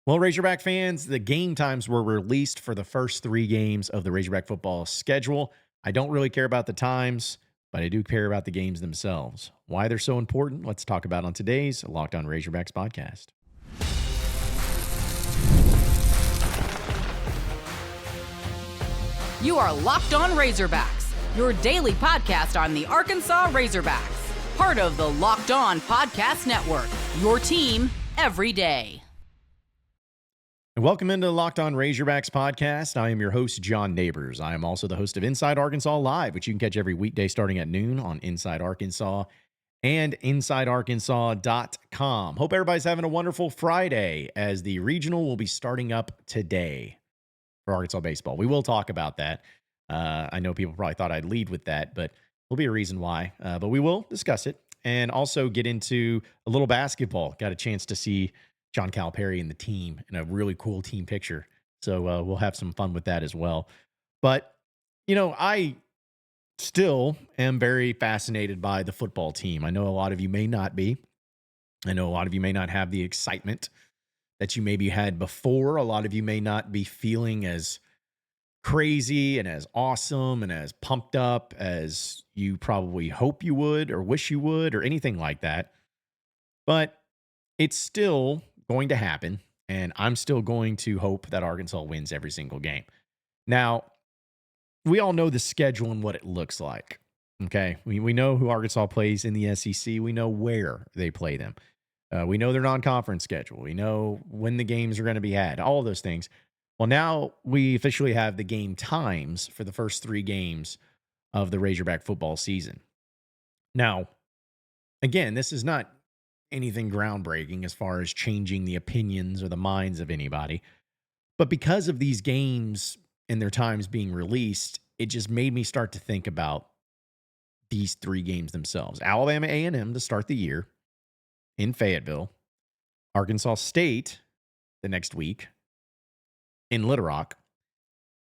Well, Razorback fans, the game times were released for the first three games of the Razorback football schedule. I don't really care about the times, but I do care about the games themselves. Why they're so important, let's talk about on today's Locked On Razorbacks podcast. You are Locked On Razorbacks, your daily podcast on the Arkansas Razorbacks, part of the Locked On Podcast Network, your team every day. And welcome into the Locked On Razorbacks podcast. I am your host, John Neighbors. I am also the host of Inside Arkansas Live, which you can catch every weekday starting at noon on Inside Arkansas and InsideArkansas.com. Hope everybody's having a wonderful Friday, as the regional will be starting up today for Arkansas baseball. We will talk about that. I know people probably thought I'd lead with that, but there'll be a reason why. But we will discuss it and also get into a little basketball. Got a chance to see John Calipari and the team in a really cool team picture. So we'll have some fun with that as well. But, I still am very fascinated by the football team. I know a lot of you may not be. I know a lot of you may not have the excitement that you maybe had before. A lot of you may not be feeling as crazy and as awesome and as pumped up as you probably hope you would or wish you would or anything like that. But it's still going to happen, and I'm still going to hope that Arkansas wins every single game. Now, we all know the schedule and what it looks like, okay? We know who Arkansas plays in the SEC. We know where they play them. We know their non-conference schedule. We know when the games are going to be had, all of those things. Well, now we officially have the game times for the first three games of the Razorback football season. Now, again, this is not anything groundbreaking as far as changing the opinions or the minds of anybody. But because of these games and their times being released, it just made me start to think about these three games themselves. Alabama A&M to start the year in Fayetteville. Arkansas State the next week in Little Rock.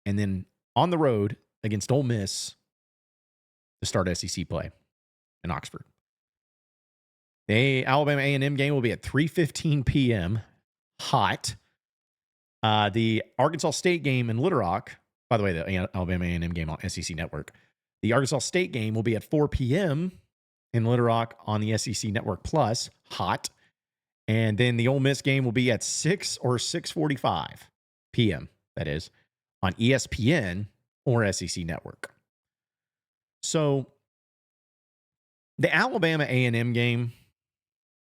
And then on the road against Ole Miss to start SEC play in Oxford. The Alabama A&M game will be at 3:15 p.m. Hot. The Arkansas State game in Little Rock, by the way, the Alabama A&M game on SEC Network. The Arkansas State game will be at 4 p.m. in Little Rock on the SEC Network Plus, hot. And then the Ole Miss game will be at 6 or 6:45 p.m., that is, on ESPN or SEC Network. So the Alabama A&M game,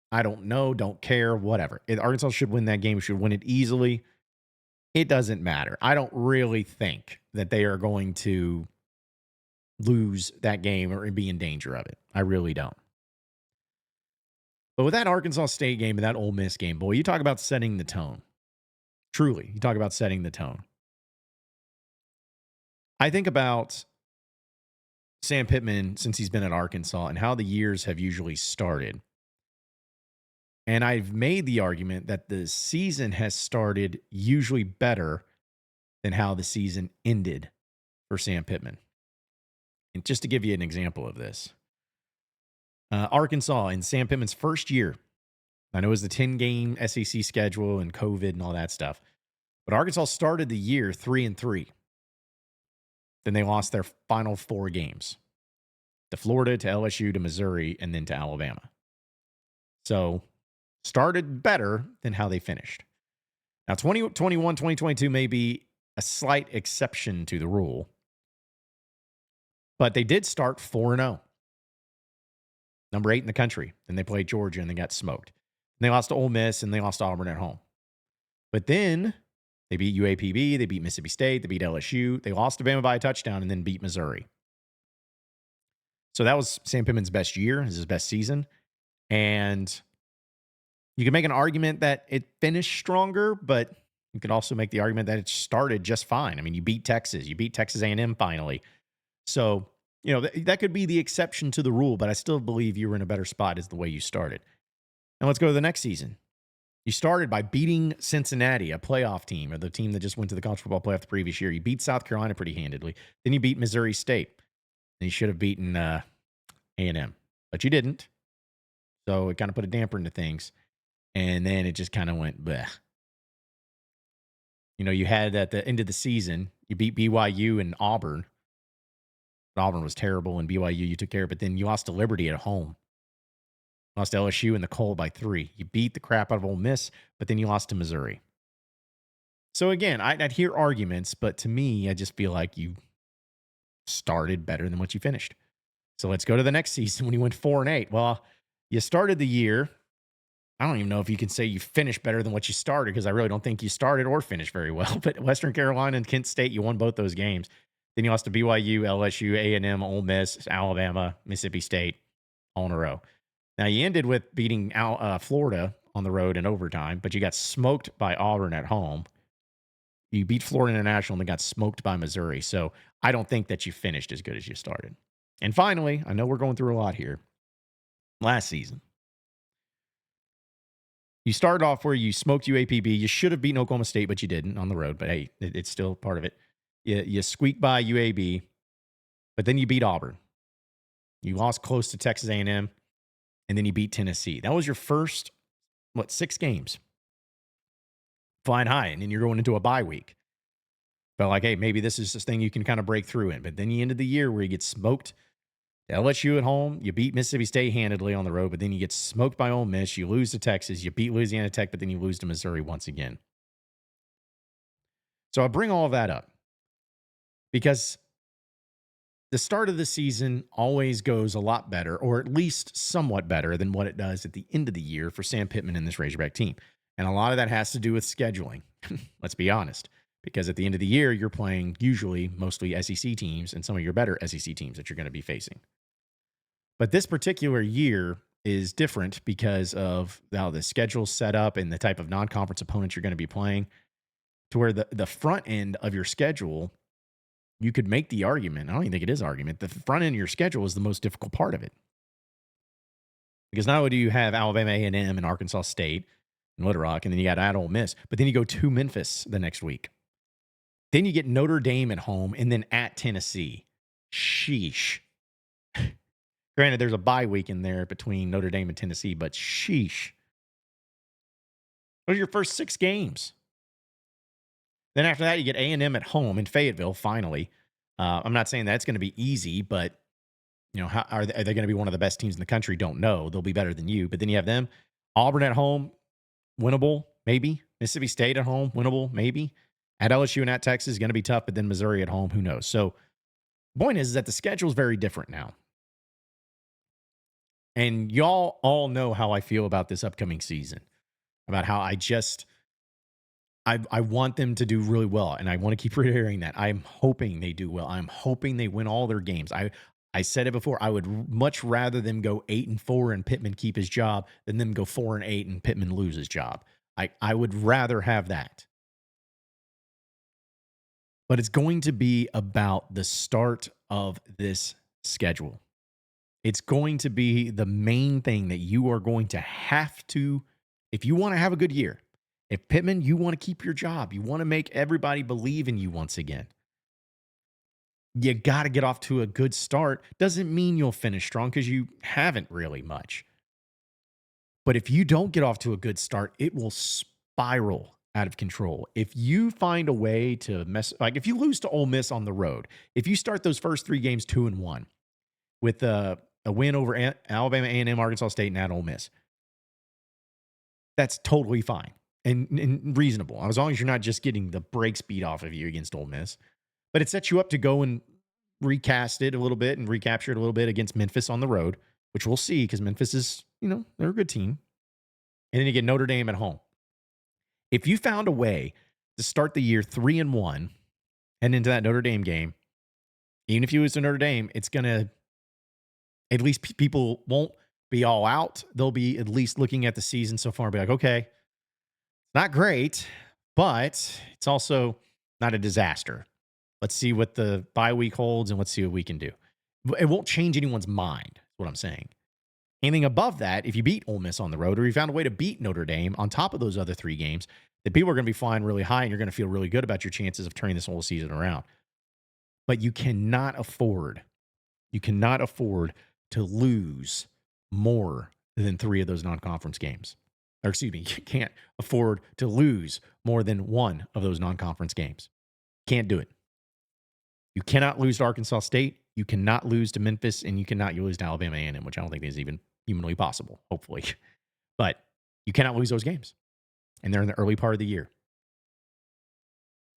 I don't know, don't care, whatever. Arkansas should win that game, should win it easily. It doesn't matter. I don't really think that they are going to lose that game or be in danger of it. I really don't. But with that Arkansas State game and that Ole Miss game, boy, you talk about setting the tone. Truly, you talk about setting the tone. I think about Sam Pittman since he's been at Arkansas and how the years have usually started. And I've made the argument that the season has started usually better than how the season ended for Sam Pittman. And just to give you an example of this, Arkansas in Sam Pittman's first year, I know it was the 10-game SEC schedule and COVID and all that stuff, but Arkansas started the year 3-3. Then they lost their final four games to Florida, to LSU, to Missouri, and then to Alabama. So started better than how they finished. Now, 2021, 2022 may be a slight exception to the rule, but they did start 4-0. Number 8 in the country. Then they played Georgia and they got smoked. And they lost to Ole Miss and they lost to Auburn at home. But then they beat UAPB, they beat Mississippi State, they beat LSU, they lost to Bama by a touchdown and then beat Missouri. So that was Sam Pittman's best year, his best season. And you can make an argument that it finished stronger, but you could also make the argument that it started just fine. I mean, you beat Texas A&M finally. So, that could be the exception to the rule, but I still believe you were in a better spot as the way you started. Now let's go to the next season. You started by beating Cincinnati, a playoff team, or the team that just went to the college football playoff the previous year. You beat South Carolina pretty handedly. Then you beat Missouri State. And you should have beaten A&M, but you didn't. So it kind of put a damper into things. And then it just kind of went bleh. You had at the end of the season, you beat BYU and Auburn. Auburn was terrible, and BYU you took care of, but then you lost to Liberty at home. Lost to LSU in the cold by 3. You beat the crap out of Ole Miss, but then you lost to Missouri. So again, I'd hear arguments, but to me, I just feel like you started better than what you finished. So let's go to the next season when you went 4-8. Well, you started the year. I don't even know if you can say you finished better than what you started, because I really don't think you started or finished very well. But Western Carolina and Kent State, you won both those games. Then you lost to BYU, LSU, A&M, Ole Miss, Alabama, Mississippi State, all in a row. Now, you ended with beating Florida on the road in overtime, but you got smoked by Auburn at home. You beat Florida International and then got smoked by Missouri. So I don't think that you finished as good as you started. And finally, I know we're going through a lot here. Last season, you started off where you smoked UAPB. You should have beaten Oklahoma State, but you didn't on the road. But hey, it's still part of it. You squeaked by UAB, but then you beat Auburn. You lost close to Texas A&M, and then you beat Tennessee. That was your first, 6 games? Flying high, and then you're going into a bye week. Felt like, hey, maybe this is this thing you can kind of break through in. But then you ended the year where you get smoked. LSU at home, you beat Mississippi State handedly on the road, but then you get smoked by Ole Miss. You lose to Texas. You beat Louisiana Tech, but then you lose to Missouri once again. So I bring all of that up because the start of the season always goes a lot better, or at least somewhat better than what it does at the end of the year for Sam Pittman and this Razorback team. And a lot of that has to do with scheduling. Let's be honest. Because at the end of the year, you're playing usually mostly SEC teams and some of your better SEC teams that you're going to be facing. But this particular year is different because of how the schedule's set up and the type of non-conference opponents you're going to be playing, to where the front end of your schedule, you could make the argument. I don't even think it is argument. The front end of your schedule is the most difficult part of it. Because not only do you have Alabama A&M and Arkansas State and Little Rock, and then you got at Ole Miss, but then you go to Memphis the next week. Then you get Notre Dame at home and then at Tennessee. Sheesh. Granted, there's a bye week in there between Notre Dame and Tennessee, but sheesh. Those are your first 6 games. Then after that, you get A&M at home in Fayetteville, finally. I'm not saying that's going to be easy, but how are they going to be one of the best teams in the country? Don't know. They'll be better than you. But then you have them. Auburn at home, winnable, maybe. Mississippi State at home, winnable, maybe. At LSU and at Texas is going to be tough, but then Missouri at home, who knows? So the point is that the schedule is very different now. And y'all all know how I feel about this upcoming season, about how I want them to do really well, and I want to keep reiterating that. I'm hoping they do well. I'm hoping they win all their games. I said it before. I would much rather them go 8-4 and Pittman keep his job than them go 4-8 and Pittman lose his job. I would rather have that. But it's going to be about the start of this schedule. It's going to be the main thing that you are going to have to, if you want to have a good year, if Pittman, you want to keep your job, you want to make everybody believe in you once again, you got to get off to a good start. Doesn't mean you'll finish strong because you haven't really much. But if you don't get off to a good start, it will spiral out of control. If you find a way to if you lose to Ole Miss on the road, if you start those first 3 games 2-1 with a win over Alabama A&M, Arkansas State, and at Ole Miss, that's totally fine and reasonable, as long as you're not just getting the brakes beat off of you against Ole Miss. But it sets you up to go and recast it a little bit and recapture it a little bit against Memphis on the road, which we'll see because Memphis is, they're a good team. And then you get Notre Dame at home. If you found a way to start the year 3-1 and into that Notre Dame game, even if you lose to Notre Dame, it's going to, at least people won't be all out. They'll be at least looking at the season so far and be like, okay, not great, but it's also not a disaster. Let's see what the bye week holds and let's see what we can do. It won't change anyone's mind, is what I'm saying. Anything above that, if you beat Ole Miss on the road or you found a way to beat Notre Dame on top of those other 3 games, that people are going to be flying really high and you're going to feel really good about your chances of turning this whole season around. But you cannot afford to lose more than 3 of those non-conference games. or excuse me, you can't afford to lose more than one of those non-conference games. Can't do it. You cannot lose to Arkansas State. You cannot lose to Memphis, and you cannot lose to Alabama A&M, which I don't think is even humanly possible, hopefully. But you cannot lose those games. And they're in the early part of the year.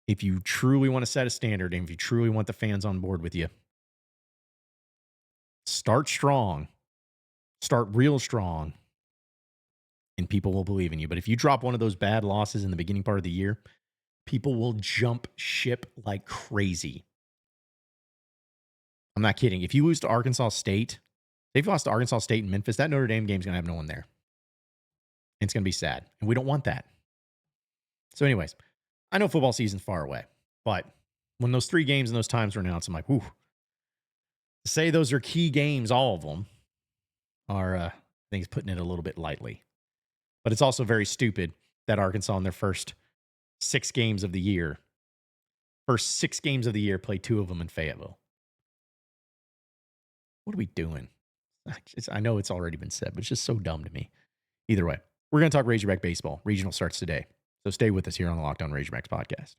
If you truly want to set a standard and if you truly want the fans on board with you, start strong, start real strong, and people will believe in you. But if you drop one of those bad losses in the beginning part of the year, people will jump ship like crazy. I'm not kidding. If you lose to Arkansas State, they've lost to Arkansas State and Memphis, that Notre Dame game is going to have no one there. It's going to be sad. And we don't want that. So anyways, I know football season's far away, but when those 3 games and those times are announced, I'm like, whew. To say those are key games, all of them, are, I think, putting it a little bit lightly. But it's also very stupid that Arkansas in their first 6 games of the year, play 2 of them in Fayetteville. What are we doing? I know it's already been said, but it's just so dumb to me. Either way, we're going to talk Razorback baseball. Regional starts today. So stay with us here on the Locked On Razorbacks podcast.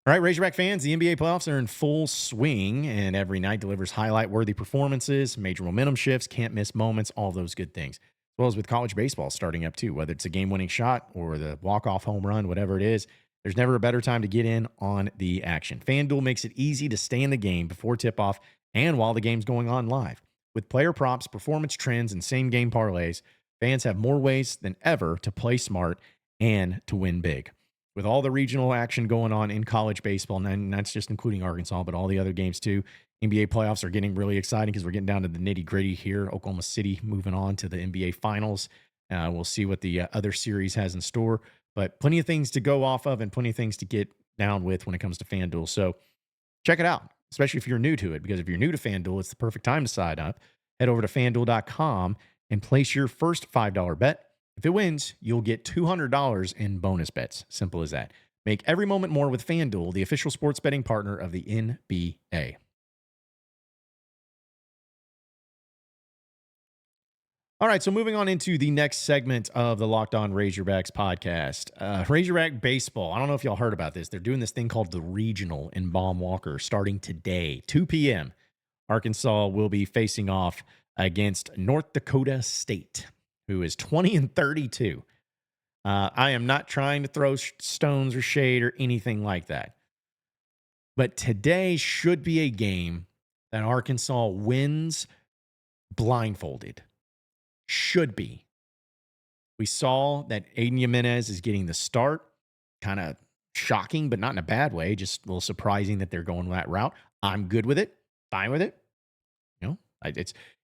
All right, Razorback fans, the NBA playoffs are in full swing, and every night delivers highlight-worthy performances, major momentum shifts, can't-miss moments, all those good things. As well as with college baseball starting up too, whether it's a game-winning shot or the walk-off home run, whatever it is, there's never a better time to get in on the action. FanDuel makes it easy to stay in the game before tip-off and while the game's going on live. With player props, performance trends, and same-game parlays, fans have more ways than ever to play smart and to win big. With all the regional action going on in college baseball, and that's just including Arkansas, but all the other games too, NBA playoffs are getting really exciting because we're getting down to the nitty-gritty here. Oklahoma City moving on to the NBA Finals. We'll see what the other series has in store, but plenty of things to go off of and plenty of things to get down with when it comes to FanDuel. So check it out, especially if you're new to it, because if you're new to FanDuel, it's the perfect time to sign up. Head over to FanDuel.com and place your first $5 bet. If it wins, you'll get $200 in bonus bets. Simple as that. Make every moment more with FanDuel, the official sports betting partner of the NBA. All right, so moving on into the next segment of the Locked On Razorbacks podcast. Razorback baseball. I don't know if y'all heard about this. They're doing this thing called the Regional in Baum Walker starting today, 2 p.m. Arkansas will be facing off against North Dakota State, who is 20-32. I am not trying to throw stones or shade or anything like that. But today should be a game that Arkansas wins blindfolded. Should be. We saw that Aiden Jimenez is getting the start. Kind of shocking, but not in a bad way. Just a little surprising that they're going that route. I'm good with it. Fine with it. You know,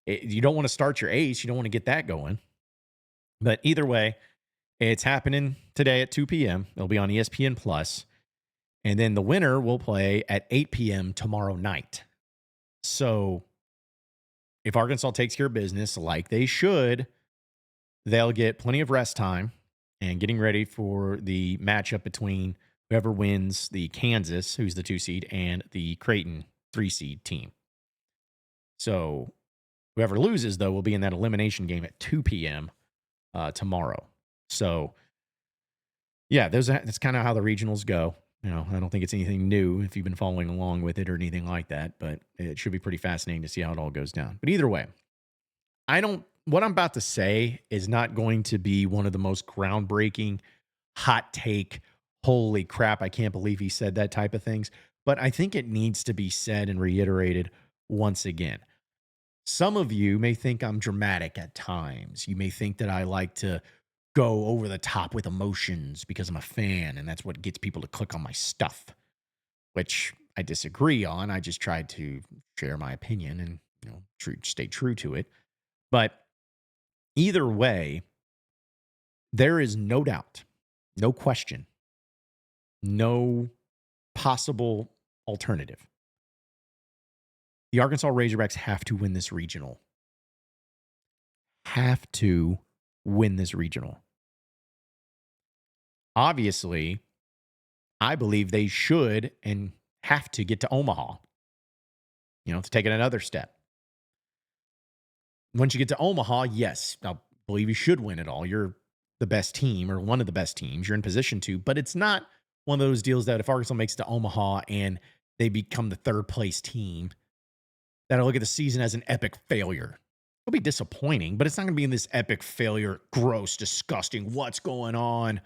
you don't want to start your ace. You don't want to get that going. But either way, it's happening today at 2 p.m. It'll be on ESPN Plus. And then the winner will play at 8 p.m. tomorrow night. So if Arkansas takes care of business like they should, they'll get plenty of rest time and getting ready for the matchup between whoever wins the Kansas, who's the 2 seed, and the Creighton 3 seed team. So whoever loses, though, will be in that elimination game at 2 p.m. Tomorrow. So, yeah, that's kind of how the regionals go. You know, I don't think it's anything new if you've been following along with it or anything like that, but it should be pretty fascinating to see how it all goes down. But either way, what I'm about to say is not going to be one of the most groundbreaking, hot take, holy crap, I can't believe he said that type of things, but I think it needs to be said and reiterated once again. Some of you may think I'm dramatic at times. You may think that I like to go over the top with emotions because I'm a fan, and that's what gets people to click on my stuff, which I disagree on. I just tried to share my opinion and, you know, stay true to it. But either way, there is no doubt, no question, no possible alternative. The Arkansas Razorbacks have to win this regional. Have to win this regional. Obviously, I believe they should and have to get to Omaha, you know, to take it another step. Once you get to Omaha, yes, I believe you should win it all. You're the best team or one of the best teams. You're in position to, but it's not one of those deals that if Arkansas makes it to Omaha and they become the third place team, that I look at the season as an epic failure. It'll be disappointing, but it's not going to be in this epic failure, gross, disgusting, what's going on.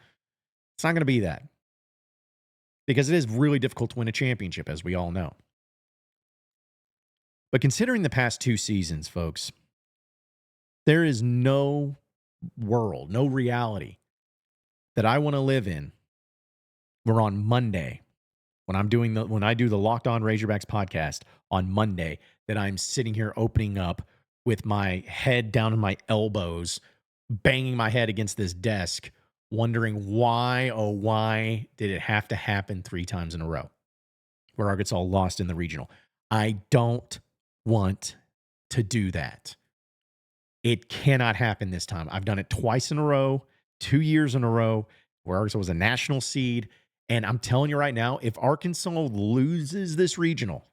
It's not going to be that. Because it is really difficult to win a championship, as we all know. But considering the past 2 seasons, folks, there is no world, no reality that I want to live in where on Monday, when I do the Locked On Razorbacks podcast on Monday, that I'm sitting here opening up with my head down in my elbows, banging my head against this desk, wondering why, oh, why did it have to happen 3 times in a row where Arkansas lost in the regional? I don't want to do that. It cannot happen this time. I've done it twice in a row, 2 years in a row, where Arkansas was a national seed. And I'm telling you right now, if Arkansas loses this regional,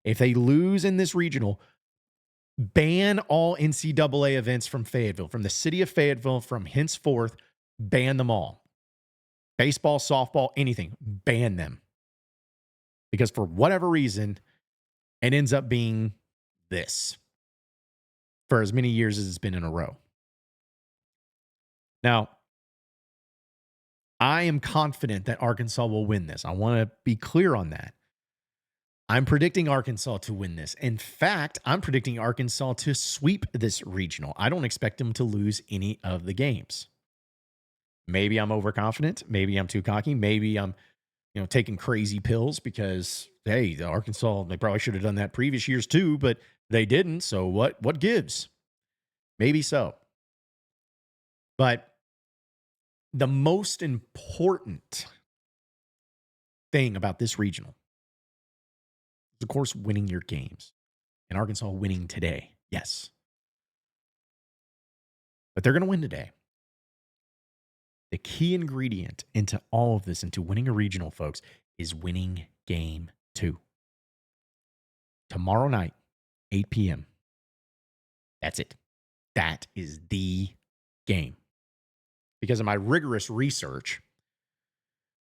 if they lose in this regional, ban all NCAA events from Fayetteville, from the city of Fayetteville, from henceforth, ban them all. Baseball, softball, anything, ban them. Because for whatever reason, it ends up being this for as many years as it's been in a row. Now, I am confident that Arkansas will win this. I want to be clear on that. I'm predicting Arkansas to win this. In fact, I'm predicting Arkansas to sweep this regional. I don't expect them to lose any of the games. Maybe I'm overconfident. Maybe I'm too cocky. Maybe I'm, taking crazy pills because, hey, the Arkansas, they probably should have done that previous years too, but they didn't. So what gives? Maybe so. But the most important thing about this regional is, of course, winning your games. And Arkansas winning today, yes. But they're going to win today. The key ingredient into all of this, into winning a regional, folks, is winning game 2. Tomorrow night, 8 p.m. That's it. That is the game. Because of my rigorous research,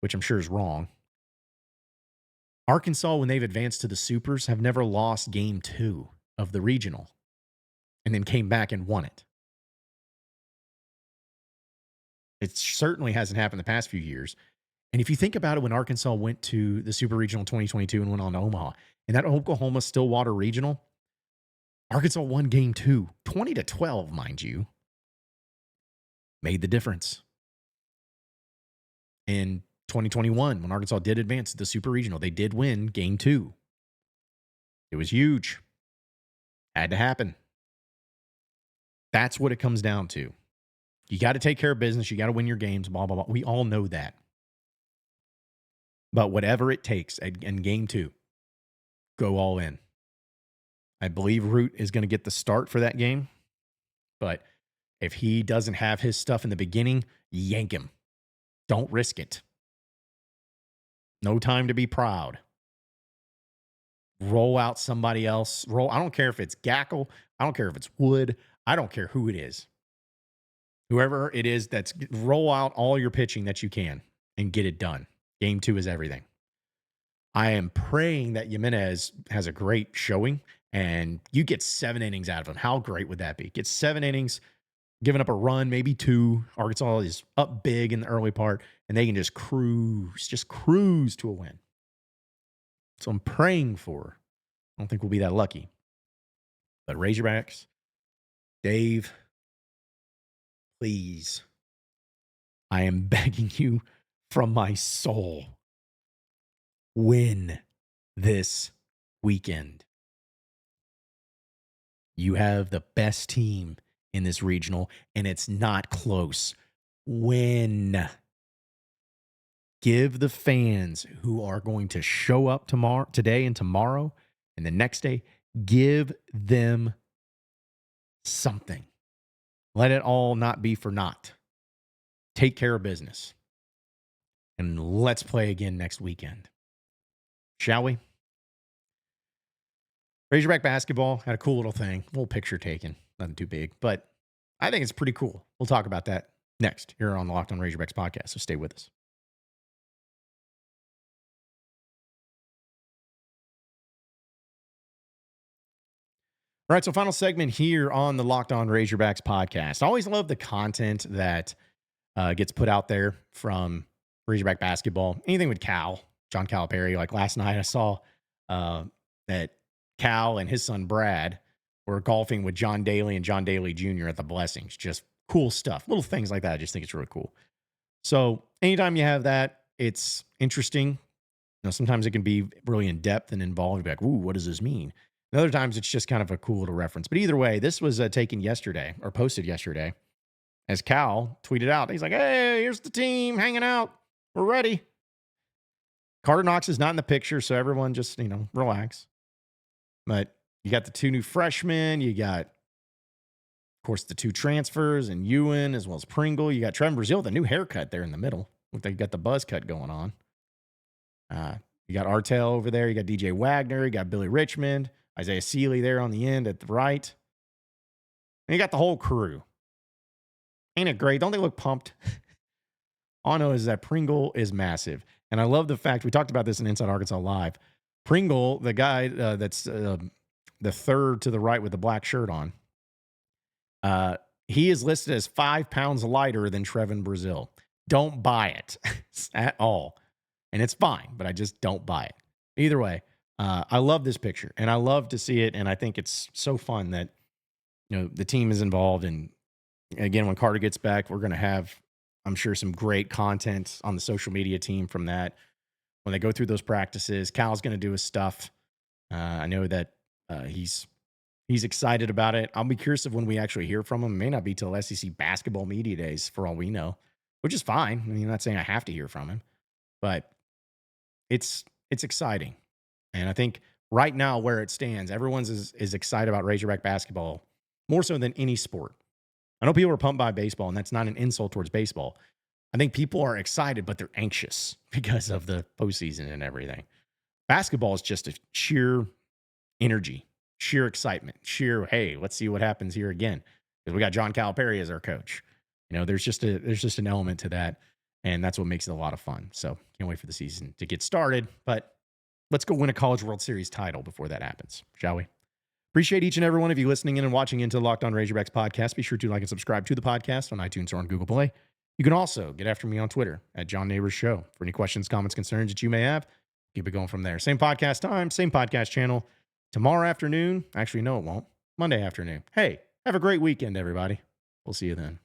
which I'm sure is wrong, Arkansas, when they've advanced to the Supers, have never lost game 2 of the regional and then came back and won it. It certainly hasn't happened the past few years. And if you think about it, when Arkansas went to the Super Regional 2022 and went on to Omaha, and that Oklahoma-Stillwater Regional, Arkansas won game 2, 20-12, mind you. Made the difference. In 2021, when Arkansas did advance to the Super Regional, they did win game 2. It was huge. Had to happen. That's what it comes down to. You got to take care of business. You got to win your games, blah, blah, blah. We all know that. But whatever it takes in game 2, go all in. I believe Root is going to get the start for that game. But if he doesn't have his stuff in the beginning, yank him. Don't risk it. No time to be proud. Roll out somebody else. I don't care if it's Gackle. I don't care if it's Wood. I don't care who it is. Whoever it is, roll out all your pitching that you can and get it done. Game 2 is everything. I am praying that Jimenez has a great showing and you get 7 innings out of him. How great would that be? Get 7 innings, giving up a run, maybe 2. Arkansas is up big in the early part, and they can just cruise to a win. So I'm praying for. I don't think we'll be that lucky. But Razorbacks, Dave, please, I am begging you from my soul, win this weekend. You have the best team in this regional, and it's not close. Win. Give the fans who are going to show up today and tomorrow and the next day, give them something. Let it all not be for naught. Take care of business. And let's play again next weekend. Shall we? Razorback basketball had a cool little thing, little picture taken. nothing too big, but I think it's pretty cool. We'll talk about that next here on the Locked On Razorbacks podcast, so stay with us. All right, so final segment here on the Locked On Razorbacks podcast. I always love the content that gets put out there from Razorback basketball. Anything with Cal, John Calipari. Like last night, I saw that Cal and his son Brad were golfing with John Daly and John Daly Jr. at the Blessings. Just cool stuff. Little things like that. I just think it's really cool. So anytime you have that, it's interesting. Sometimes it can be really in depth and involved. You'll be like, ooh, what does this mean? And other times it's just kind of a cool little reference. But either way, this was taken yesterday or posted yesterday as Cal tweeted out. He's like, hey, here's the team hanging out. We're ready. Carter Knox is not in the picture, so everyone just, relax. But you got the 2 new freshmen. You got, of course, the 2 transfers and Ewan as well as Pringle. You got Trevin Brazile with a new haircut there in the middle. Look like you got the buzz cut going on. You got Artel over there. You got DJ Wagner. You got Billy Richmond. Isaiah Seeley there on the end at the right. And you got the whole crew. Ain't it great? Don't they look pumped? All I know is that Pringle is massive. And I love the fact, we talked about this in Inside Arkansas Live. Pringle, the guy that's the third to the right with the black shirt on, he is listed as 5 pounds lighter than Trevin Brazile. Don't buy it at all. And it's fine, but I just don't buy it. Either way, I love this picture, and I love to see it, and I think it's so fun that the team is involved. And again, when Carter gets back, we're going to have, I'm sure, some great content on the social media team from that. When they go through those practices, Cal's going to do his stuff. I know that he's excited about it. I'll be curious of when we actually hear from him. It may not be till SEC basketball media days for all we know, which is fine. I mean, I'm not saying I have to hear from him, but it's exciting. And I think right now where it stands, everyone's is excited about Razorback basketball more so than any sport. I know people are pumped by baseball, and that's not an insult towards baseball. I think people are excited, but they're anxious because of the postseason and everything. Basketball is just a sheer energy, sheer excitement, sheer, hey, let's see what happens here again. Because we got John Calipari as our coach. There's just an element to that, and that's what makes it a lot of fun. So can't wait for the season to get started. But let's go win a College World Series title before that happens, shall we? Appreciate each and every one of you listening in and watching into the Locked On Razorbacks podcast. Be sure to like and subscribe to the podcast on iTunes or on Google Play. You can also get after me on Twitter at John Neighbors Show for any questions, comments, concerns that you may have. Keep it going from there. Same podcast time, same podcast channel. Tomorrow afternoon. Actually, no, it won't. Monday afternoon. Hey, have a great weekend, everybody. We'll see you then.